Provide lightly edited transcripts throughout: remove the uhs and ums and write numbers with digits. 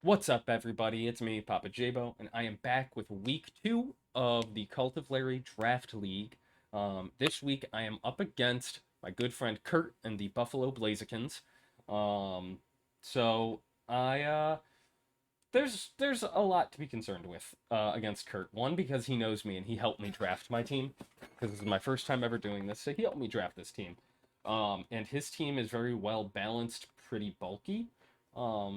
What's up, everybody? It's me, Papa Jabo, and I am back with week 2 of the Cult of Larry Draft League. This week, I am up against my good friend Kurt and the Buffalo Blazekins. Um, so I there's a lot to be concerned with against Kurt. One, because he knows me and he helped me draft my team because this is my first time ever doing this, so he helped me draft this team. And his team is very well balanced, pretty bulky.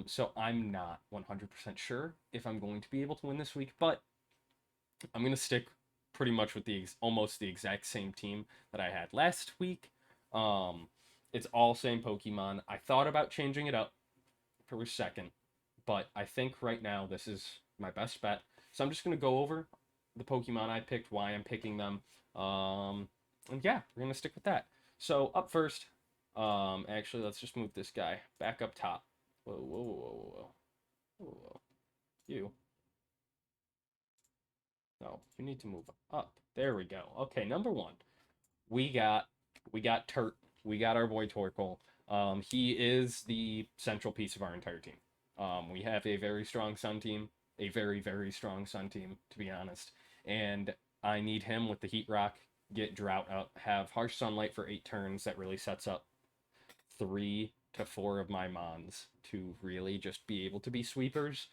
So I'm not 100% sure if I'm going to be able to win this week, but I'm going to stick pretty much with almost the exact same team that I had last week. Um, it's all same Pokemon. I thought about changing it up for a second, but I think right now this is my best bet. So I'm just going to go over the Pokemon I picked, why I'm picking them. And yeah, we're going to stick with that. So up first, actually, let's just move this guy back up top. Whoa, whoa, whoa, whoa, whoa. Whoa, whoa. You. No, you need to move up. There we go. Okay, number one. We got we got Turt. We got our boy Torkoal. He is the central piece of our entire team. We have a very strong Sun team, a very, very strong Sun team, to be honest. And I need him with the Heat Rock, get Drought up, have Harsh Sunlight for 8 turns. That really sets up 3 to 4 of my Mons to really just be able to be sweepers.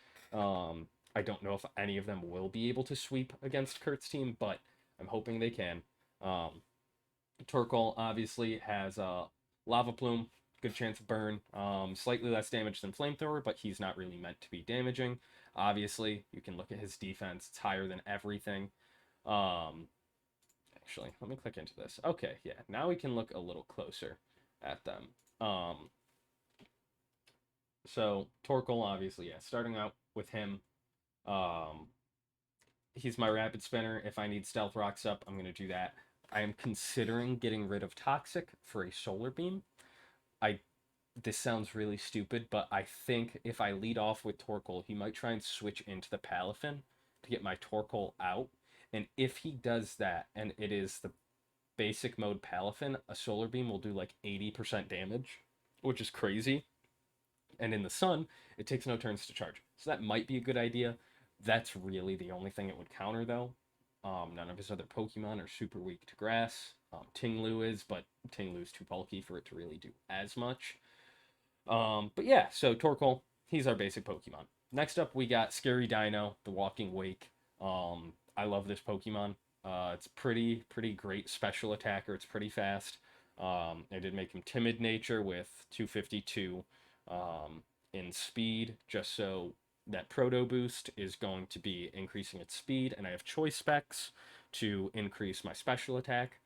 I don't know if any of them will be able to sweep against Kurt's team, but I'm hoping they can. Um, Torkoal obviously has a Lava Plume, good chance of burn, slightly less damage than Flamethrower, but he's not really meant to be damaging. Obviously, you can look at his defense; it's higher than everything. Um, Actually, let me click into this. Okay, yeah, now we can look a little closer at them. So Torkoal, obviously, yeah, starting out with him. Um, he's my rapid spinner. If I need stealth rocks up, I'm gonna do that. I am considering getting rid of toxic for a solar beam. I This sounds really stupid, but I think if I lead off with Torkoal, he might try and switch into the Palafin to get my Torkoal out. And if he does that, and it is the basic mode Palafin, a solar beam will do like 80% damage, which is crazy. And in the sun, it takes no turns to charge. So that might be a good idea. That's really the only thing it would counter, though. None of his other Pokemon are super weak to grass. Tinglu is, but Tinglu's too bulky for it to really do as much. But yeah, so Torkoal, he's our basic Pokemon. Next up, we got Scary Dino, the Walking Wake. I love this Pokemon. It's pretty great special attacker. It's pretty fast. I did make him timid nature with 252 um, in speed, just so that proto boost is going to be increasing its speed, and I have choice specs to increase my special attack.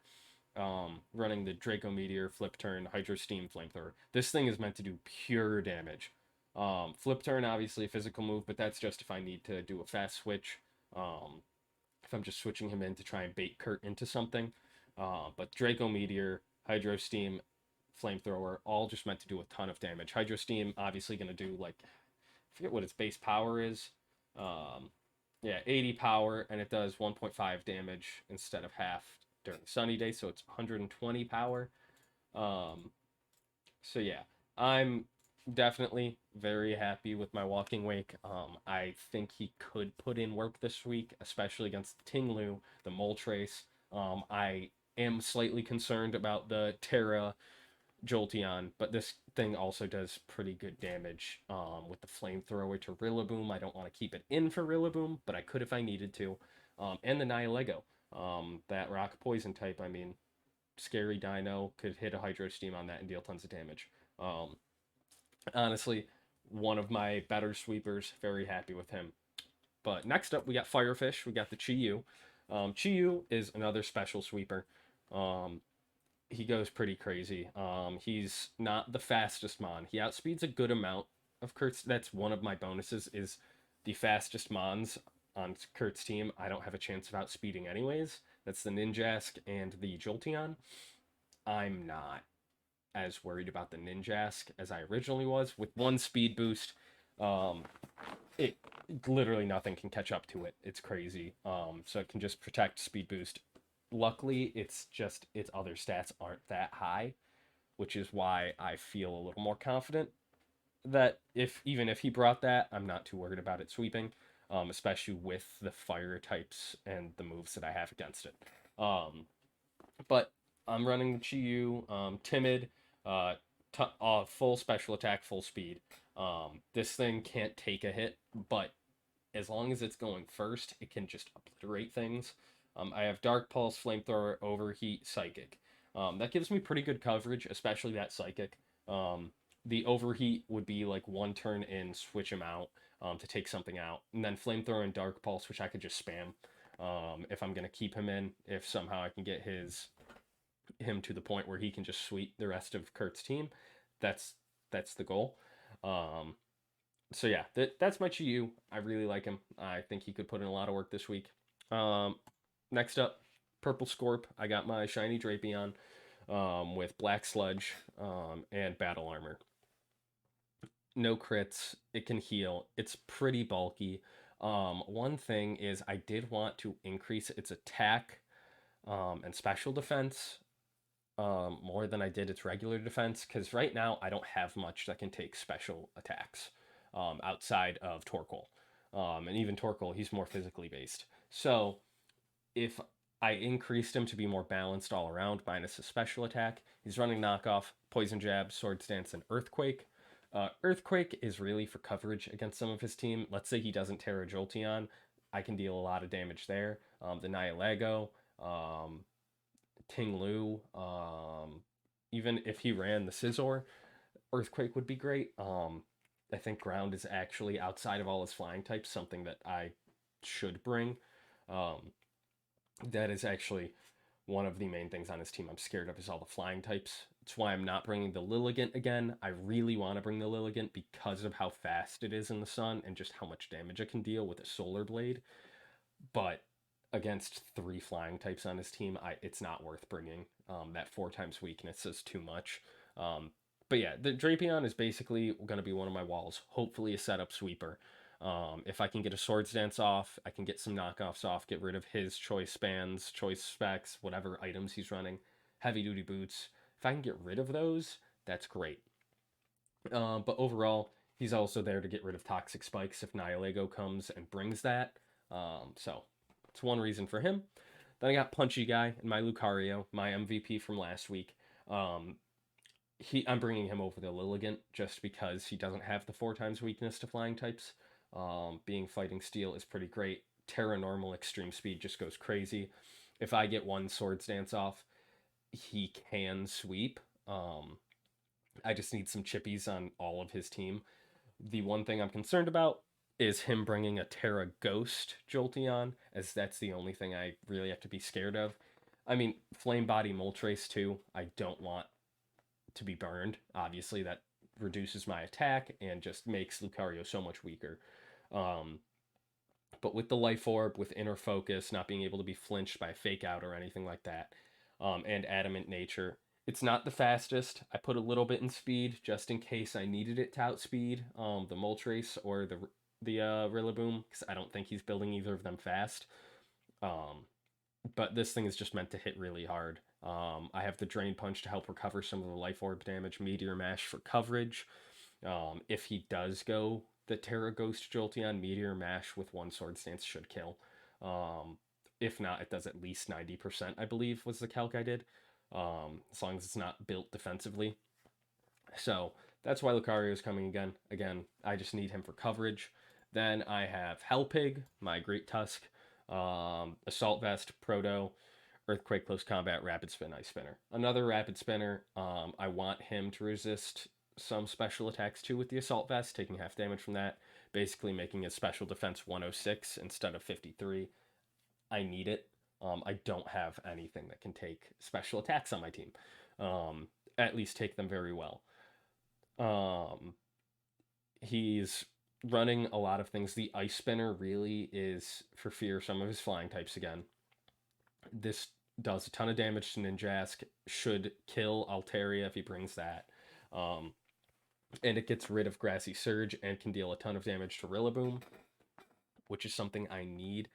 Running the Draco Meteor, Flip Turn, Hydro Steam, Flamethrower. This thing is meant to do pure damage. Flip Turn, obviously a physical move, but that's just if I need to do a fast switch. If I'm just switching him in to try and bait Kurt into something. But Draco Meteor, Hydro Steam, Flamethrower, all just meant to do a ton of damage. Hydro Steam obviously going to do like, I forget what its base power is. Um, yeah, 80 power, and it does 1.5 damage instead of half during sunny day, so it's 120 power. Um, so yeah, I'm definitely very happy with my walking wake. I think he could put in work this week, especially against Tinglu, the Moltres. I am slightly concerned about the Terra Jolteon, but this thing also does pretty good damage with the flamethrower to Rillaboom. I don't want to keep it in for Rillaboom, but I could if I needed to. And the Nihilego, that rock poison type. I mean, Scary Dino could hit a Hydro Steam on that and deal tons of damage. Honestly, one of my better sweepers. Very happy with him. But next up, we got Firefish. We got the Chi-Yu. Chi-Yu is another special sweeper. Um, he goes pretty crazy. He's not the fastest Mon. He outspeeds a good amount of Kurt's. That's one of my bonuses is the fastest Mons on Kurt's team. I don't have a chance of outspeeding anyways. That's the Ninjask and the Jolteon. I'm not as worried about the Ninjask as I originally was. With one speed boost, um, it literally nothing can catch up to it. It's crazy. So it can just protect speed boost. Luckily, it's just its other stats aren't that high, which is why I feel a little more confident. that if even if he brought that, I'm not too worried about it sweeping, especially with the fire types and the moves that I have against it. Um, but I'm running the Chiyu, timid, uh, full special attack, full speed. This thing can't take a hit, but as long as it's going first, it can just obliterate things. I have Dark Pulse, Flamethrower, Overheat, Psychic. That gives me pretty good coverage, especially that Psychic. The Overheat would be like one turn in, switch him out to take something out. And then Flamethrower and Dark Pulse, which I could just spam if I'm going to keep him in. If somehow I can get him to the point where he can just sweep the rest of Kurt's team, that's that's the goal. Um, so yeah, that's my Chiyu. I really like him. I think he could put in a lot of work this week. Um, Next up, Purple Scorp. I got my shiny Drapion with Black Sludge and Battle Armor. No crits. It can heal. It's pretty bulky. One thing is I did want to increase its attack and special defense more than I did its regular defense because right now I don't have much that can take special attacks outside of Torkoal. And even Torkoal, he's more physically based. So if I increased him to be more balanced all around, minus a special attack, he's running knockoff, poison jab, sword stance, and earthquake. Earthquake is really for coverage against some of his team. Let's say he doesn't Terra Jolteon, I can deal a lot of damage there. The Nihilego, Ting Lu, even if he ran the Scizor, Earthquake would be great. I think Ground is actually outside of all his flying types something that I should bring. Um, that is actually one of the main things on his team I'm scared of is all the flying types. It's why I'm not bringing the Lilligant again. I really want to bring the Lilligant because of how fast it is in the sun and just how much damage it can deal with a Solar Blade. But against three flying types on his team, it's not worth bringing. That four times weakness is too much. Um, but yeah, the Drapion is basically going to be one of my walls. Hopefully, a setup sweeper. If I can get a Swords Dance off, I can get some knockoffs off, get rid of his choice spans, choice specs, whatever items he's running, heavy duty boots. If I can get rid of those, that's great. But overall, he's also there to get rid of toxic spikes if Nihilego comes and brings that. So it's one reason for him. Then I got Punchy Guy and my Lucario, my MVP from last week. Um, I'm bringing him over the Lilligant just because he doesn't have the four times weakness to flying types. Being fighting steel is pretty great. Terra normal extreme speed just goes crazy. If I get one Swords Dance off, he can sweep. I just need some chippies on all of his team. The one thing I'm concerned about is him bringing a Terra Ghost Jolteon, as that's the only thing I really have to be scared of. I mean, Flame Body Moltres too. I don't want to be burned. Obviously, that reduces my attack and just makes Lucario so much weaker. Um, but with the Life Orb, with Inner Focus, not being able to be flinched by a Fake Out or anything like that, and Adamant Nature, it's not the fastest. I put a little bit in speed just in case I needed it to outspeed the Moltres or the Rillaboom because I don't think he's building either of them fast. Um, but this thing is just meant to hit really hard. I have the Drain Punch to help recover some of the Life Orb damage, Meteor Mash for coverage. If he does go the Terra Ghost Jolteon, Meteor Mash with one Sword Stance should kill. If not, it does at least 90%, I believe, was the calc I did. As long as it's not built defensively. So that's why Lucario is coming again. Again, I just need him for coverage. Then I have Hellpig, my Great Tusk, Assault Vest, Proto, Earthquake, Close Combat, Rapid Spin, Ice Spinner. Another Rapid Spinner. I want him to resist some special attacks too with the Assault Vest, taking half damage from that, basically making his special defense 106 instead of 53. I need it. I don't have anything that can take special attacks on my team. At least take them very well. Um, he's running a lot of things. The Ice Spinner really is for fear some of his flying types again. This does a ton of damage to Ninjask, should kill Altaria if he brings that. Um, and it gets rid of Grassy Surge and can deal a ton of damage to Rillaboom, which is something I need.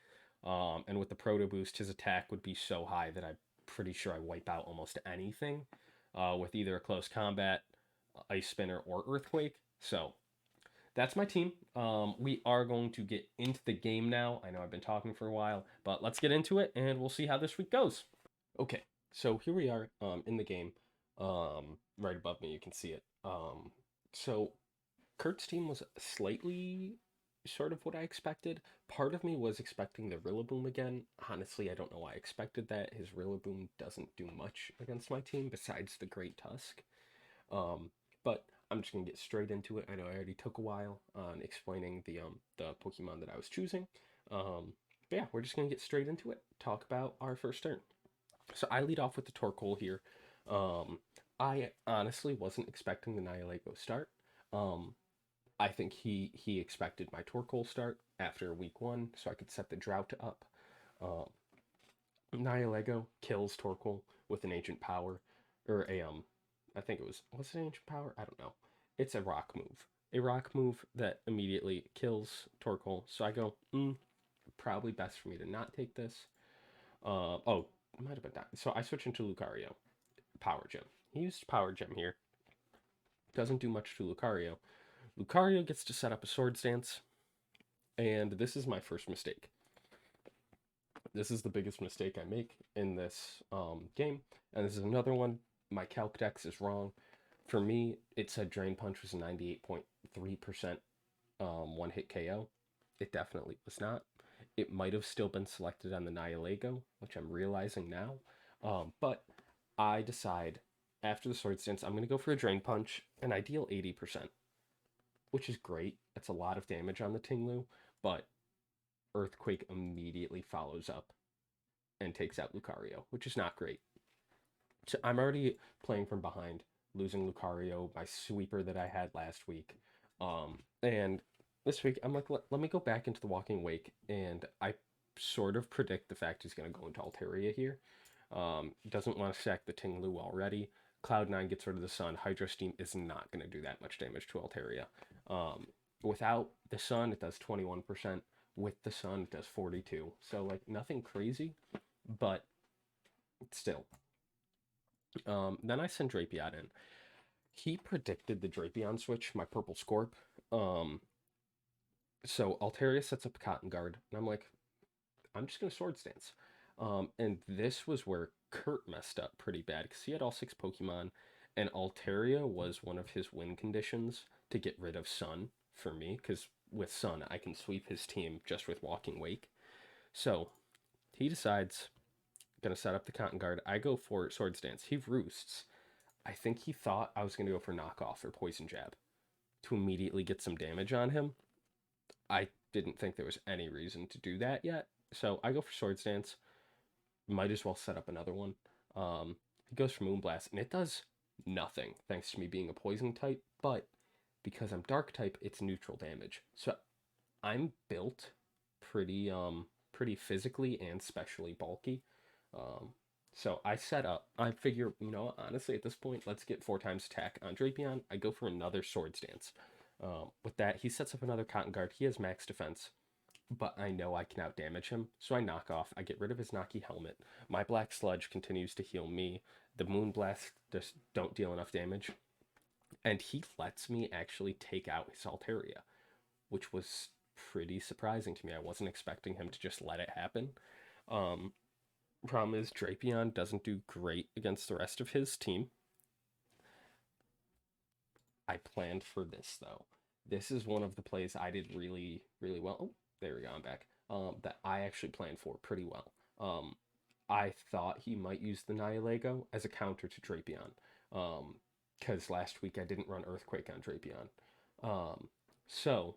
And with the Proto Boost, his attack would be so high that I'm pretty sure I wipe out almost anything with either a Close Combat, Ice Spinner, or Earthquake. So that's my team. We are going to get into the game now. I know I've been talking for a while, but let's get into it and we'll see how this week goes. Okay, so here we are in the game. Right above me, you can see it. So Kurt's team was slightly sort of what I expected. Part of me was expecting the Rillaboom again. Honestly, I don't know why I expected that. His Rillaboom doesn't do much against my team besides the Great Tusk. Um, but I'm just gonna get straight into it. I know I already took a while on explaining the Pokemon that I was choosing. But yeah, we're just gonna get straight into it. Talk about our first turn. So I lead off with the Torkoal here. Um, I honestly wasn't expecting the Nihilego start. Um, I think he expected my Torkoal start after week one, so I could set the drought up. Um, Nihilego kills Torkoal with an ancient power, or I think was it ancient power? I don't know. It's a rock move that immediately kills Torkoal. So I go, probably best for me to not take this. Oh, it might have been that. So I switch into Lucario, Power Gem. He used Power Gem here. Doesn't do much to Lucario. Lucario gets to set up a Swords Dance, and this is my first mistake. This is the biggest mistake I make in this game, and this is another one. My Calc Dex is wrong. For me, it said Drain Punch was a 98.3% one hit KO. It definitely was not. It might have still been selected on the Nihilego, which I'm realizing now. But I decide after the Swords Dance, I'm going to go for a Drain Punch, and I deal 80%, which is great. That's a lot of damage on the Tinglu, but Earthquake immediately follows up and takes out Lucario, which is not great. So I'm already playing from behind, losing Lucario, my sweeper that I had last week. And this week, I'm like, let me go back into the Walking Wake, and I sort of predict the fact he's going to go into Altaria here. Doesn't want to sack the Tinglu already. Cloud9 gets rid of the Sun. Hydro Steam is not going to do that much damage to Altaria. Without the Sun, it does 21%. With the Sun, it does 42. So, like, nothing crazy, but still. Then I send Drapion in. He predicted the Drapion switch, my purple Scorp. Um, so Altaria sets up a Cotton Guard, and I'm like, I'm just gonna Swords Dance. And this was where Kurt messed up pretty bad because he had all 6 Pokemon, and Altaria was one of his win conditions to get rid of Sun for me, because with Sun I can sweep his team just with Walking Wake. So he decides gonna set up the Cotton Guard. I go for Swords Dance. He roosts. I think he thought I was gonna go for knockoff or poison jab to immediately get some damage on him. I didn't think there was any reason to do that yet, so I go for Swords Dance. Might as well set up another one. He goes for Moonblast, and it does nothing thanks to me being a poison type, but because I'm dark type, it's neutral damage. So I'm built pretty physically and specially bulky. Um, so I set up. I figure, honestly, at this point, let's get 4 times attack on Drapion. I go for another Swords Dance. With that, he sets up another Cotton Guard. He has max defense, but I know I can outdamage him, so I knock off. I get rid of his Naki helmet. My Black Sludge continues to heal me. The Moonblast just don't deal enough damage, and he lets me actually take out his Altaria, which was pretty surprising to me. I wasn't expecting him to just let it happen. Um, Problem is, Drapion doesn't do great against the rest of his team. I planned for this, though. This is one of the plays I did really, really well. Oh, there we go, I'm back. That I actually planned for pretty well. I thought he might use the Nihilego as a counter to Drapion. Because last week I didn't run Earthquake on Drapion. So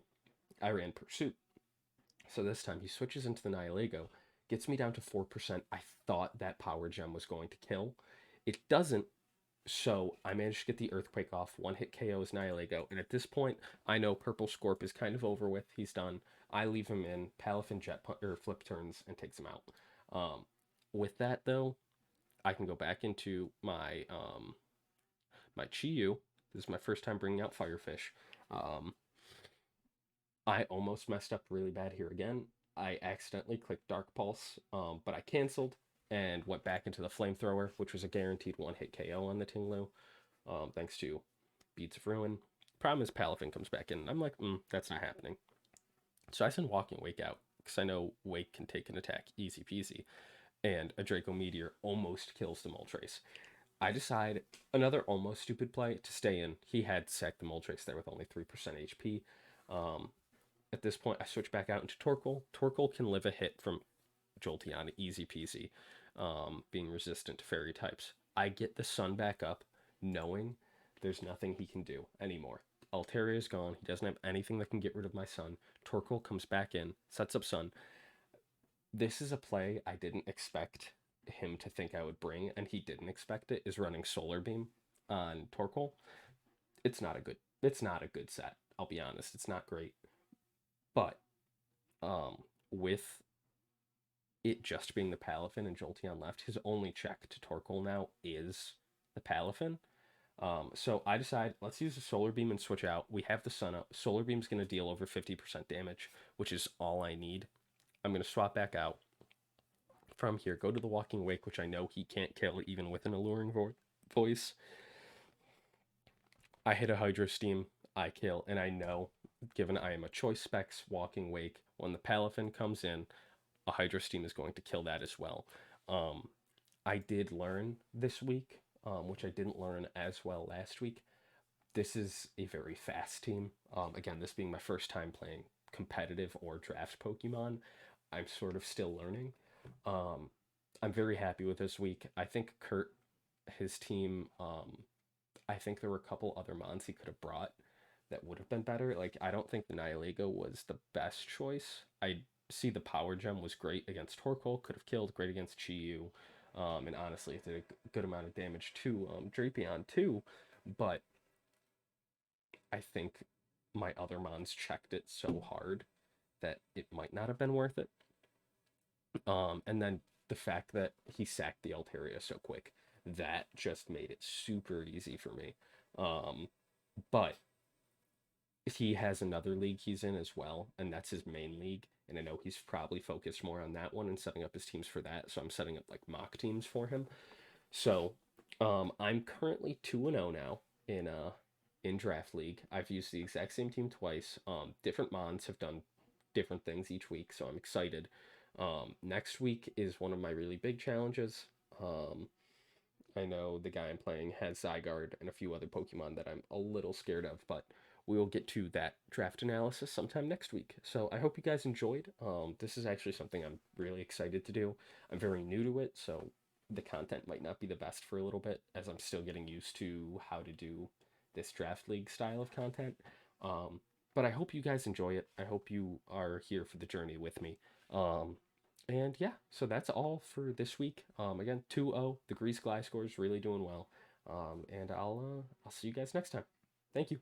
I ran Pursuit. So this time he switches into the Nihilego, gets me down to 4%. I thought that Power Gem was going to kill. It doesn't, so I managed to get the Earthquake off. One hit KO's Nihilego. And at this point, I know Purple Scorp is kind of over with. He's done. I leave him in. Palafin flip turns and takes him out. With that, though, I can go back into my Chi-Yu. This is my first time bringing out Firefish. I almost messed up really bad here again. I accidentally clicked Dark Pulse, but I canceled and went back into the Flamethrower, which was a guaranteed one-hit KO on the Tinglu, thanks to Beads of Ruin. Problem is, Palafin comes back in. And I'm like, that's not happening. So I send Walking Wake out because I know Wake can take an attack easy peasy. And a Draco Meteor almost kills the Moltres. I decide another almost stupid play to stay in. He had sacked the Moltres there with only 3% HP. Um, at this point, I switch back out into Torkoal. Torkoal can live a hit from Jolteon easy peasy, being resistant to fairy types. I get the Sun back up, knowing there's nothing he can do anymore. Altaria is gone. He doesn't have anything that can get rid of my Sun. Torkoal comes back in, sets up Sun. This is a play I didn't expect him to think I would bring, and he didn't expect it, is running Solar Beam on Torkoal. It's not a good set. I'll be honest, it's not great. But with it just being the Palafin and Jolteon left, his only check to Torkoal now is the Palafin. So I decide, let's use the Solar Beam and switch out. We have the Sun up. Solar Beam's going to deal over 50% damage, which is all I need. I'm going to swap back out. From here, go to the Walking Wake, which I know he can't kill even with an alluring voice. I hit a Hydro Steam, I kill, and I know, given I am a choice specs Walking Wake, when the Palafin comes in, a Hydro Steam is going to kill that as well. Um, I did learn this week, which I didn't learn as well last week. This is a very fast team. Again, this being my first time playing competitive or draft Pokemon, I'm sort of still learning. Um, I'm very happy with this week. I think Kurt, his team, I think there were a couple other mons he could have brought that would have been better. Like, I don't think the Nihilego was the best choice. I see the Power Gem was great against Torkoal, could have killed, great against Chi-Yu. And honestly, it did a good amount of damage to Drapion too. But I think my other mons checked it so hard that it might not have been worth it. And then the fact that he sacked the Altaria so quick, that just made it super easy for me. Um, but he has another league he's in as well, and that's his main league. And I know he's probably focused more on that one and setting up his teams for that. So I'm setting up like mock teams for him. So I'm currently 2-0 now in draft league. I've used the exact same team twice. Different mons have done different things each week, so I'm excited. Next week is one of my really big challenges. Um, I know the guy I'm playing has Zygarde and a few other Pokemon that I'm a little scared of, but we will get to that draft analysis sometime next week. So I hope you guys enjoyed. This is actually something I'm really excited to do. I'm very new to it, so the content might not be the best for a little bit as I'm still getting used to how to do this draft league style of content. Um, but I hope you guys enjoy it. I hope you are here for the journey with me. Um, and yeah, so that's all for this week. Again, 2-0. The Grease Gly score is really doing well. And I'll see you guys next time. Thank you.